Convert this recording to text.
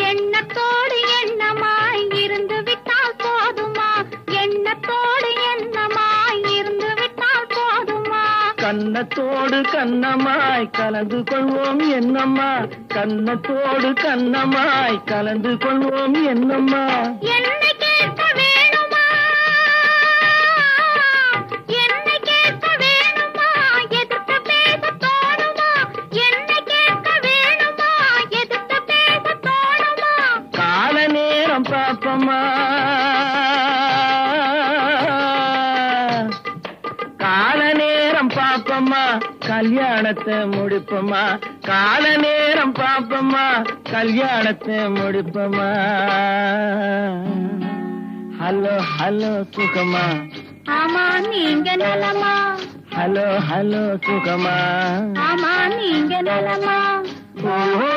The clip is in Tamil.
எண்ணத்தோடு எண்ணமாய் இருந்து விட்டால் போதுமா? எண்ணத்தோடு எண்ணமாய் இருந்து விட்டால் போதுமா? கன்னத்தோடு கண்ணமாய் கலந்து கொள்வோம் என்னம்மா, கன்னத்தோடு கண்ணமாய் கலந்து கொள்வோம் என்னம்மா. என்னை கேட்க வேணுமா? என்னை கேட்க வேணுமா? எதிர்த்து பேச தோணுமா? என்னை கேட்க வேணுமா? எதிர்த்து பேச தோணுமா? கால நேரம் பாப்பம்மா, கால நேரம் பாப்பம்மா, கல்யாணத்தை முடிப்பம்மா. கால நேரம் பாப்பம்மா, கல்யாணத்தை முடிப்பம்மா. ஹலோ ஹலோ சுகமா, ஆமா நீங்க நலமா? ஹலோ ஹலோ சுகமா, ஆமா நீங்க நலமா? ஓஹோ